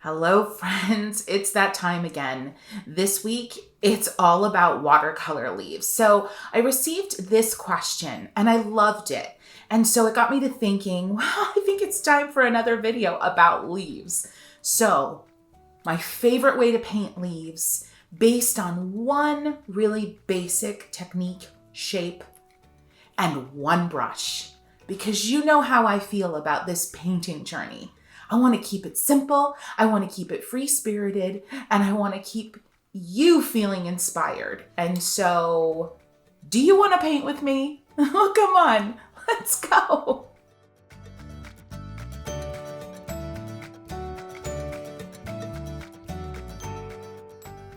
Hello, friends. It's that time again. This week, it's all about watercolor leaves. So I received this question and I loved it. And so it got me to thinking, well, I think it's time for another video about leaves. So my favorite way to paint leaves based on one really basic technique, shape, and one brush. Because you know how I feel about this painting journey. I want to keep it simple, I want to keep it free-spirited, and I want to keep you feeling inspired. And so, do you want to paint with me? Oh, come on, let's go.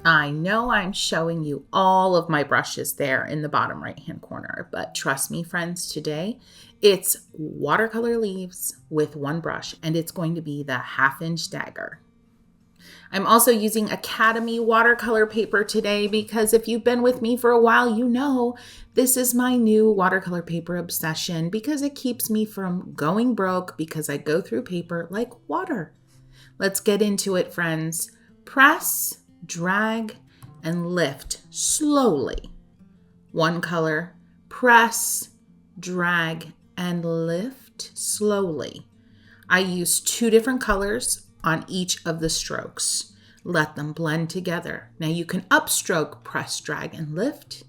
I know I'm showing you all of my brushes there in the bottom right-hand corner, but trust me, friends, today it's watercolor leaves with one brush, and it's going to be the 1/2-inch dagger. I'm also using Academy watercolor paper today because if you've been with me for a while, you know this is my new watercolor paper obsession because it keeps me from going broke because I go through paper like water. Let's get into it, friends. Press, drag, and lift slowly. One color, press, drag, and lift slowly. I use 2 different colors on each of the strokes. Let them blend together. Now you can upstroke, press, drag, and lift.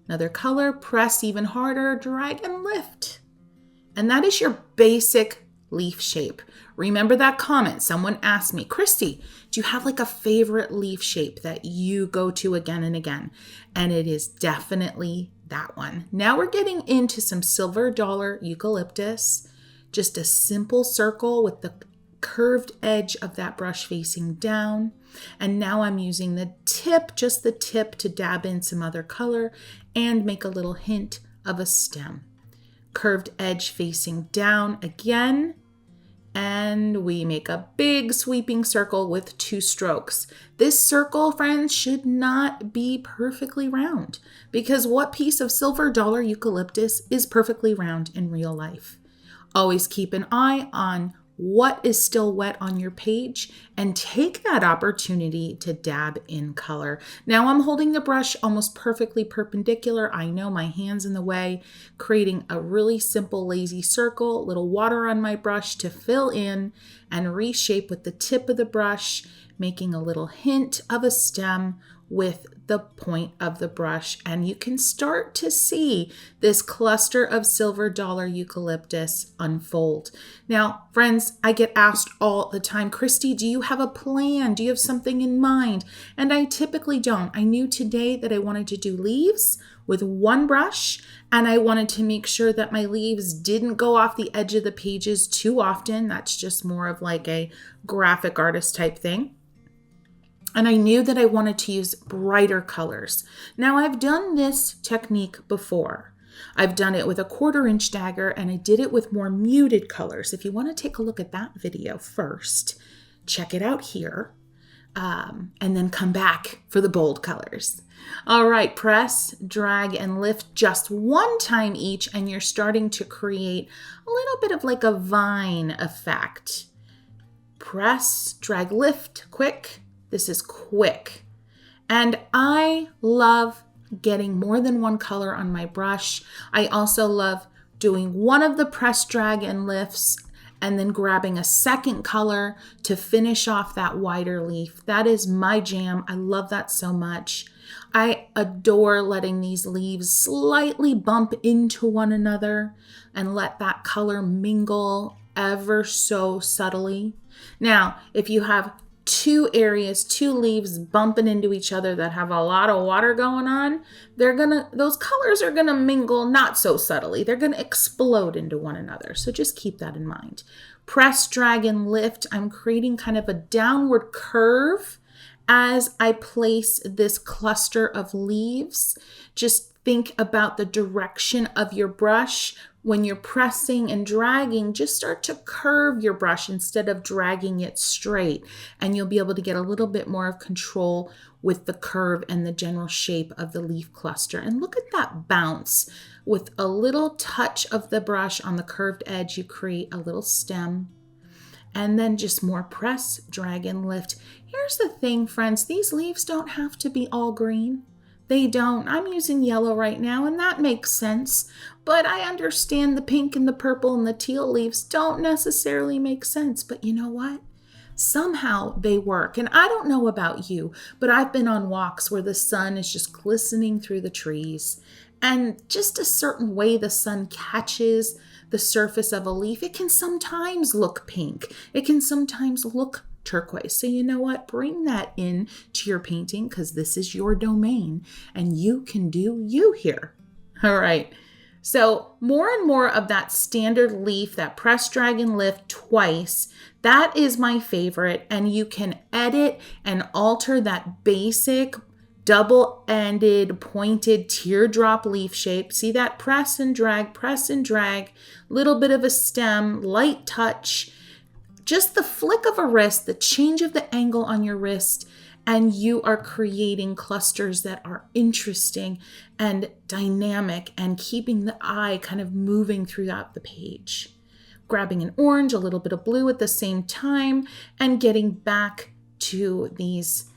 Another color, press even harder, drag, and lift. And that is your basic leaf shape. Remember that comment someone asked me, Christy, do you have like a favorite leaf shape that you go to again and again? And it is definitely that one. Now we're getting into some silver dollar eucalyptus, just a simple circle with the curved edge of that brush facing down. And now I'm using the tip, just the tip, to dab in some other color and make a little hint of a stem. Curved edge facing down again. And we make a big sweeping circle with 2 strokes. This circle, friends, should not be perfectly round because what piece of silver dollar eucalyptus is perfectly round in real life? Always keep an eye on what is still wet on your page and take that opportunity to dab in color. Now I'm holding the brush almost perfectly perpendicular. I know my hand's in the way, creating a really simple lazy circle, little water on my brush to fill in and reshape with the tip of the brush, making a little hint of a stem with the point of the brush. And you can start to see this cluster of silver dollar eucalyptus unfold. Now, friends, I get asked all the time, Christy, do you have a plan? Do you have something in mind? And I typically don't. I knew today that I wanted to do leaves with one brush, and I wanted to make sure that my leaves didn't go off the edge of the pages too often. That's just more of like a graphic artist type thing. And I knew that I wanted to use brighter colors. Now I've done this technique before. I've done it with a 1/4-inch dagger and I did it with more muted colors. If you want to take a look at that video first, check it out here and then come back for the bold colors. All right, press, drag, and lift just 1 time each and you're starting to create a little bit of like a vine effect. Press, drag, lift, quick. This is quick. And I love getting more than 1 color on my brush. I also love doing one of the press, drag, and lifts and then grabbing a second color to finish off that wider leaf. That is my jam. I love that so much. I adore letting these leaves slightly bump into one another and let that color mingle ever so subtly. Now, if you have 2 areas, 2 leaves bumping into each other that have a lot of water going on, those colors are gonna mingle not so subtly. They're gonna explode into one another. So just keep that in mind. Press, drag, and lift. I'm creating kind of a downward curve as I place this cluster of leaves. Just think about the direction of your brush. When you're pressing and dragging, just start to curve your brush instead of dragging it straight. And you'll be able to get a little bit more of control with the curve and the general shape of the leaf cluster. And look at that bounce. With a little touch of the brush on the curved edge, you create a little stem. and then just more press, drag, and lift. Here's the thing, friends, these leaves don't have to be all green. They don't. I'm using yellow right now, and that makes sense. But I understand the pink and the purple and the teal leaves don't necessarily make sense. But you know what? Somehow they work. And I don't know about you, but I've been on walks where the sun is just glistening through the trees. And just a certain way the sun catches the surface of a leaf, it can sometimes look pink. It can sometimes look turquoise. So you know what? Bring that in to your painting because this is your domain and you can do you here. All right. So more and more of that standard leaf, that press, drag, and lift twice, that is my favorite. And you can edit and alter that basic double-ended pointed teardrop leaf shape. See that? Press and drag, little bit of a stem, light touch, just the flick of a wrist, the change of the angle on your wrist, and you are creating clusters that are interesting and dynamic and keeping the eye kind of moving throughout the page. Grabbing an orange, a little bit of blue at the same time, and getting back to these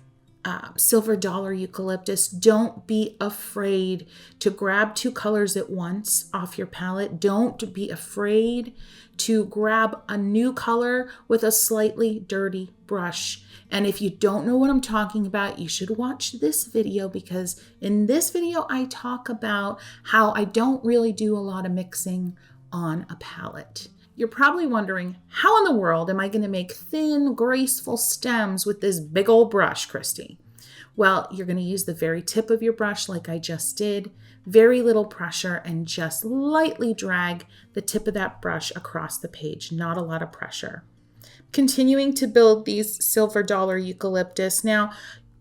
silver dollar eucalyptus. Don't be afraid to grab two colors at once off your palette. Don't be afraid to grab a new color with a slightly dirty brush. And if you don't know what I'm talking about, you should watch this video because in this video, I talk about how I don't really do a lot of mixing on a palette. You're probably wondering, how in the world am I going to make thin, graceful stems with this big old brush, Christy? Well, you're going to use the very tip of your brush like I just did, very little pressure, and just lightly drag the tip of that brush across the page, not a lot of pressure. Continuing to build these silver dollar eucalyptus. Now,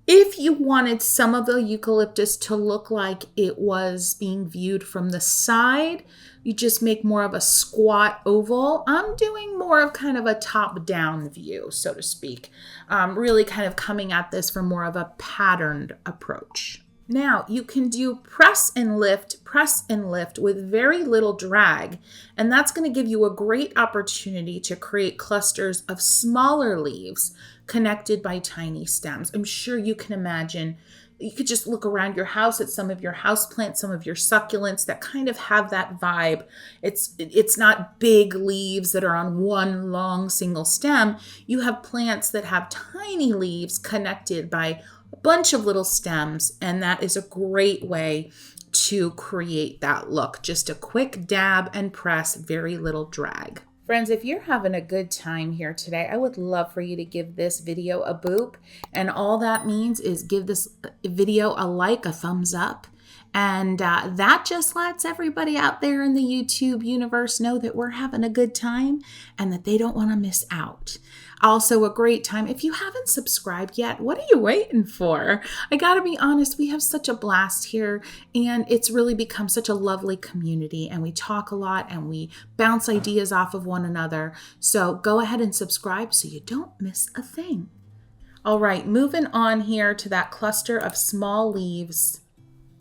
if you wanted some of the eucalyptus to look like it was being viewed from the side, you just make more of a squat oval. I'm doing more of kind of a top-down view, so to speak. Really kind of coming at this from more of a patterned approach. Now, you can do press and lift with very little drag, and that's going to give you a great opportunity to create clusters of smaller leaves connected by tiny stems. I'm sure you can imagine. You could just look around your house at some of your houseplants, some of your succulents that kind of have that vibe. It's not big leaves that are on one long single stem. You have plants that have tiny leaves connected by a bunch of little stems, and that is a great way to create that look. Just a quick dab and press, very little drag. Friends, if you're having a good time here today, I would love for you to give this video a boop. And all that means is give this video a like, a thumbs up. And that just lets everybody out there in the YouTube universe know that we're having a good time and that they don't want to miss out. Also a great time. If you haven't subscribed yet, what are you waiting for? I gotta be honest, we have such a blast here and it's really become such a lovely community and we talk a lot and we bounce ideas off of one another. So go ahead and subscribe so you don't miss a thing. All right, moving on here to that cluster of small leaves.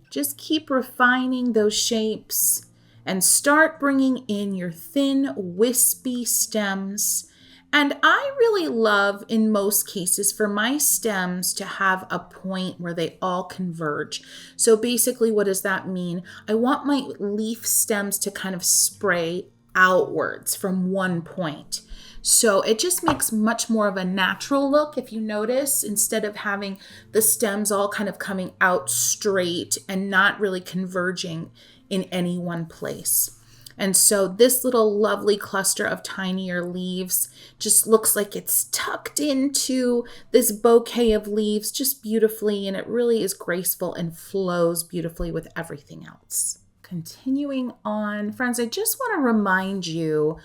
Just keep refining those shapes and start bringing in your thin, wispy stems. And I really love, in most cases, for my stems to have a point where they all converge. So basically, what does that mean? I want my leaf stems to kind of spray outwards from one point. So it just makes much more of a natural look, if you notice, instead of having the stems all kind of coming out straight and not really converging in any one place. And so this little lovely cluster of tinier leaves just looks like it's tucked into this bouquet of leaves just beautifully, and it really is graceful and flows beautifully with everything else. Continuing on, friends, I just want to remind you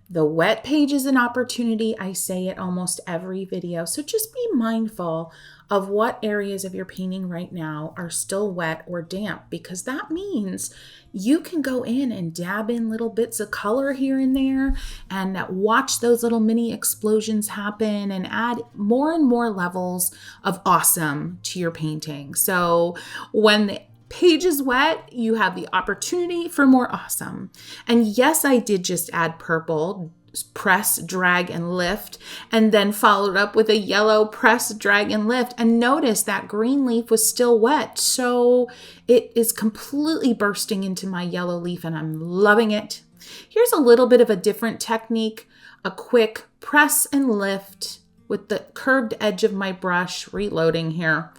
the wet page is an opportunity. I say it almost every video. So just be mindful of what areas of your painting right now are still wet or damp, because that means you can go in and dab in little bits of color here and there and watch those little mini explosions happen and add more and more levels of awesome to your painting. So when the page is wet, you have the opportunity for more awesome. And yes, I did just add purple. press, drag, and lift, and then followed up with a yellow press, drag, and lift. And notice that green leaf was still wet, so it is completely bursting into my yellow leaf, and I'm loving it. Here's a little bit of a different technique, a quick press and lift with the curved edge of my brush, reloading here.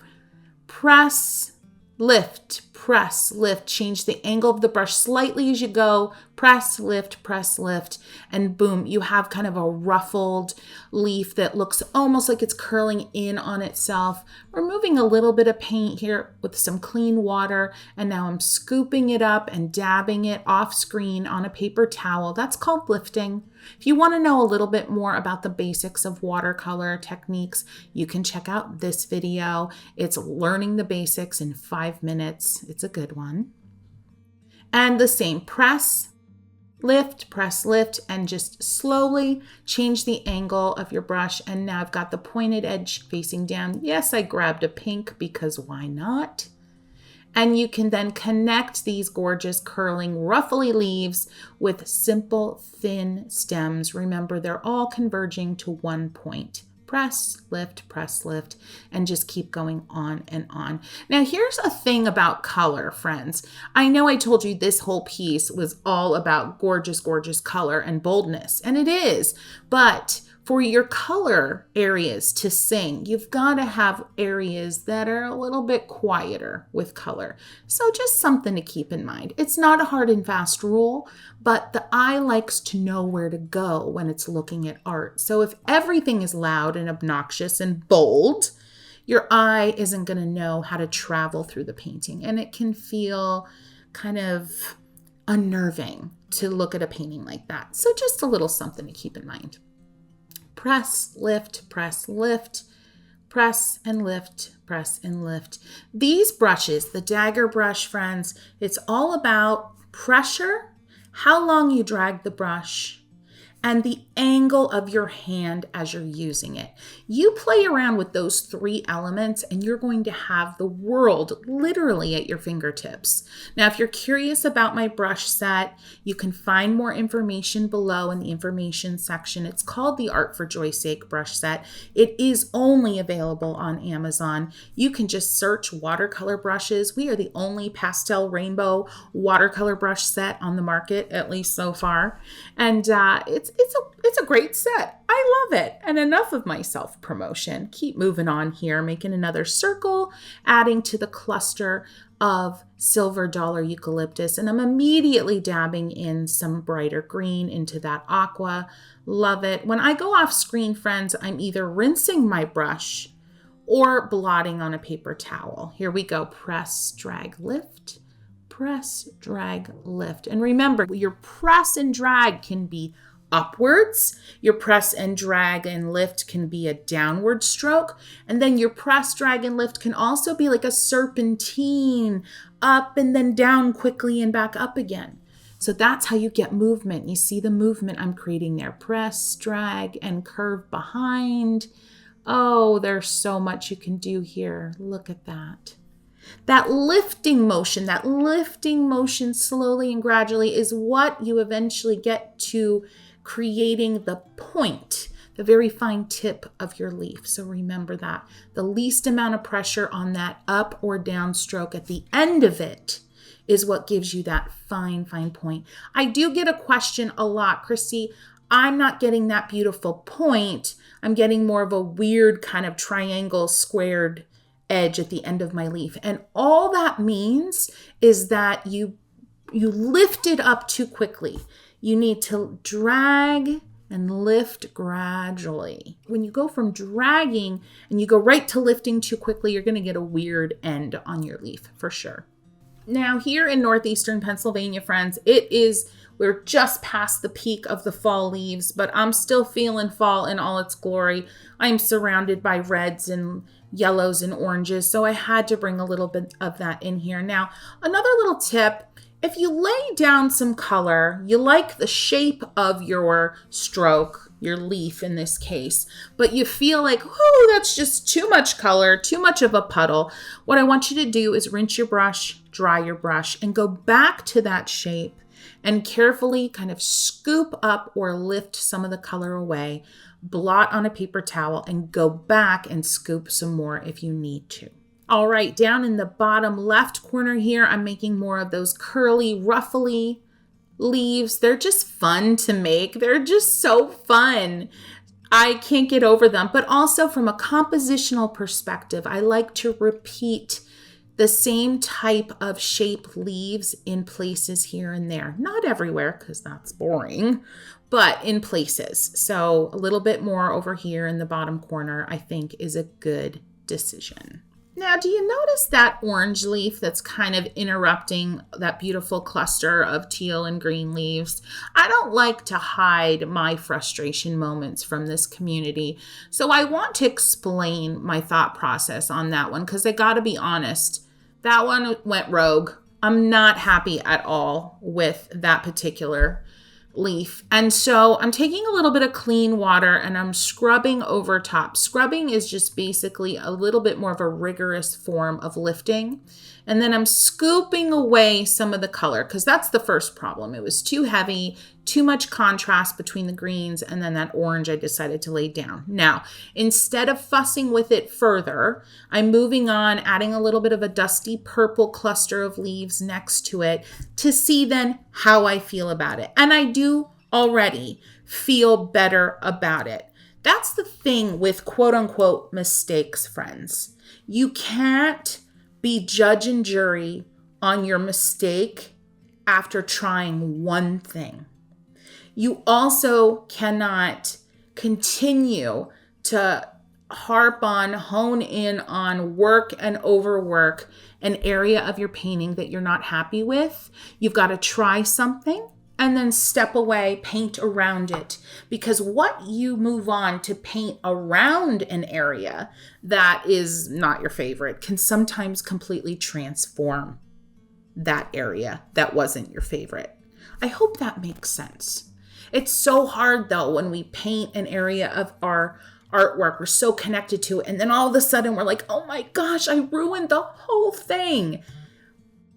Press, lift, press, lift. Change the angle of the brush slightly as you go. Press, lift, and boom, you have kind of a ruffled leaf that looks almost like it's curling in on itself. Removing a little bit of paint here with some clean water, and now I'm scooping it up and dabbing it off screen on a paper towel. That's called lifting. If you want to know a little bit more about the basics of watercolor techniques, you can check out this video. It's learning the basics in 5 minutes. It's a good one. And the same, press, lift, and just slowly change the angle of your brush. And now I've got the pointed edge facing down. Yes, I grabbed a pink because why not? And you can then connect these gorgeous curling ruffly leaves with simple thin stems. Remember, they're all converging to one point. Press, lift, and just keep going on and on. Now, here's a thing about color, friends. I know I told you this whole piece was all about gorgeous, gorgeous color and boldness, and it is, but for your color areas to sing, you've got to have areas that are a little bit quieter with color. So just something to keep in mind. It's not a hard and fast rule, but the eye likes to know where to go when it's looking at art. So if everything is loud and obnoxious and bold, your eye isn't going to know how to travel through the painting, and it can feel kind of unnerving to look at a painting like that. So just a little something to keep in mind. Press, lift, press and lift. These brushes, the dagger brush, friends, it's all about pressure, how long you drag the brush, and the angle of your hand as you're using it. You play around with those 3 elements and you're going to have the world literally at your fingertips. Now, if you're curious about my brush set, you can find more information below in the information section. It's called the Art for Joy's Sake brush set. It is only available on Amazon. You can just search watercolor brushes. We are the only pastel rainbow watercolor brush set on the market, at least so far. And it's a great set. I love it. And enough of my self-promotion. Keep moving on here, making another circle, adding to the cluster of silver dollar eucalyptus. And I'm immediately dabbing in some brighter green into that aqua. Love it. When I go off screen, friends, I'm either rinsing my brush or blotting on a paper towel. Here we go. Press, drag, lift. Press, drag, lift. And remember, your press and drag can be upwards. Your press and drag and lift can be a downward stroke. And then your press, drag, and lift can also be like a serpentine, up and then down quickly and back up again. So that's how you get movement. You see the movement I'm creating there. Press, drag, and curve behind. Oh, there's so much you can do here. Look at that. That lifting motion slowly and gradually is what you eventually get to creating the point, the very fine tip of your leaf. So remember that. The least amount of pressure on that up or down stroke at the end of it is what gives you that fine, fine point. I do get a question a lot, Christy, I'm not getting that beautiful point. I'm getting more of a weird kind of triangle squared edge at the end of my leaf. And all that means is that you lifted up too quickly. You need to drag and lift gradually. When you go from dragging and you go right to lifting too quickly, you're going to get a weird end on your leaf for sure. Now here in northeastern Pennsylvania, friends, we're just past the peak of the fall leaves, but I'm still feeling fall in all its glory. I'm surrounded by reds and yellows and oranges, so I had to bring a little bit of that in here. Now, another little tip, if you lay down some color, you like the shape of your stroke, your leaf in this case, but you feel like, oh, that's just too much color, too much of a puddle. What I want you to do is rinse your brush, dry your brush, and go back to that shape and carefully kind of scoop up or lift some of the color away, blot on a paper towel, and go back and scoop some more if you need to. All right, down in the bottom left corner here, I'm making more of those curly, ruffly leaves. They're just fun to make. They're just so fun. I can't get over them. But also from a compositional perspective, I like to repeat the same type of shape leaves in places here and there. Not everywhere, because that's boring, but in places. So a little bit more over here in the bottom corner, I think, is a good decision. Now, do you notice that orange leaf that's kind of interrupting that beautiful cluster of teal and green leaves? I don't like to hide my frustration moments from this community, so I want to explain my thought process on that one, because I gotta be honest, that one went rogue. I'm not happy at all with that particular leaf. And so I'm taking a little bit of clean water and I'm scrubbing over top. Scrubbing is just basically a little bit more of a rigorous form of lifting. And then I'm scooping away some of the color, because that's the first problem. It was too heavy, too much contrast between the greens, and then that orange I decided to lay down. Now, instead of fussing with it further, I'm moving on, adding a little bit of a dusty purple cluster of leaves next to it to see then how I feel about it. And I do already feel better about it. That's the thing with quote unquote mistakes, friends. You can't be judge and jury on your mistake after trying one thing. You also cannot continue to hone in on, work and overwork an area of your painting that you're not happy with. You've got to try something and then step away, paint around it. Because what you move on to paint around an area that is not your favorite can sometimes completely transform that area that wasn't your favorite. I hope that makes sense. It's so hard though when we paint an area of our artwork, we're so connected to it, and then all of a sudden we're like, oh my gosh, I ruined the whole thing.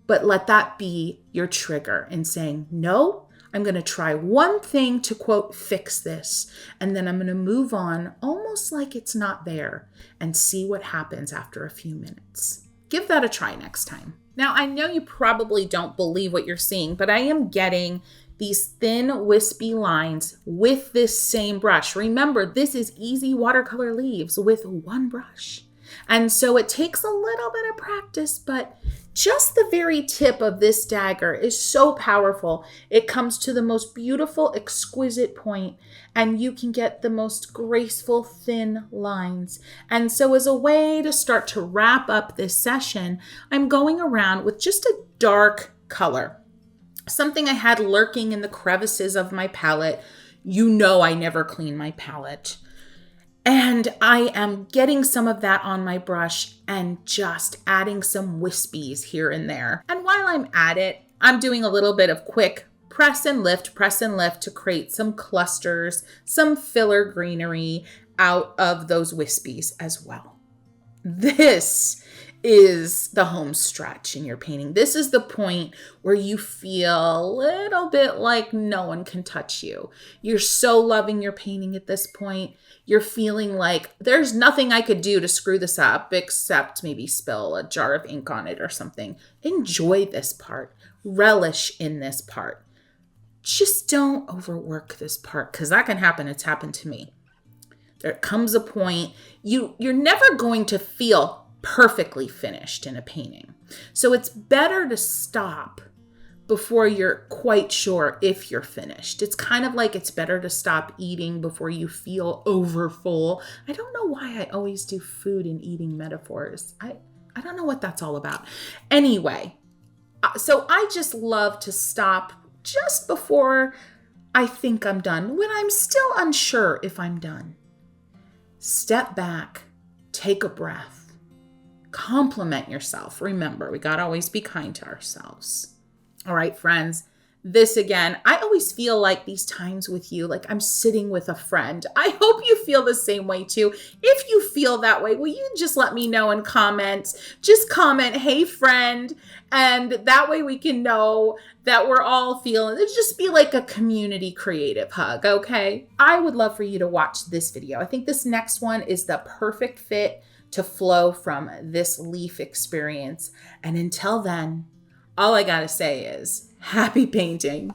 But let that be your trigger in saying, no, I'm going to try one thing to quote, fix this. And then I'm going to move on almost like it's not there and see what happens after a few minutes. Give that a try next time. Now, I know you probably don't believe what you're seeing, but I am getting these thin, wispy lines with this same brush. Remember, this is easy watercolor leaves with one brush. And so it takes a little bit of practice, but just the very tip of this dagger is so powerful. It comes to the most beautiful, exquisite point, and you can get the most graceful, thin lines. And so as a way to start to wrap up this session, I'm going around with just a dark color. Something I had lurking in the crevices of my palette. You know I never clean my palette. And I am getting some of that on my brush and just adding some wispies here and there. And while I'm at it, I'm doing a little bit of quick press and lift to create some clusters, some filler greenery out of those wispies as well. This is the home stretch in your painting. This is the point where you feel a little bit like no one can touch you. You're so loving your painting at this point. You're feeling like there's nothing I could do to screw this up except maybe spill a jar of ink on it or something. Enjoy this part. Relish in this part. Just don't overwork this part, because that can happen. It's happened to me. There comes a point you're never going to feel perfectly finished in a painting. So it's better to stop before you're quite sure if you're finished. It's kind of like it's better to stop eating before you feel overfull. I don't know why I always do food and eating metaphors. I don't know what that's all about. Anyway, so I just love to stop just before I think I'm done, when I'm still unsure if I'm done. Step back, take a breath, compliment yourself. Remember, we got to always be kind to ourselves. All right, friends, this again. I always feel like these times with you, like I'm sitting with a friend. I hope you feel the same way too. If you feel that way, will you just let me know in comments? Just comment, hey friend. And that way we can know that we're all feeling, it'd just be like a community creative hug, okay? I would love for you to watch this video. I think this next one is the perfect fit to flow from this leaf experience. And until then, all I gotta say is happy painting.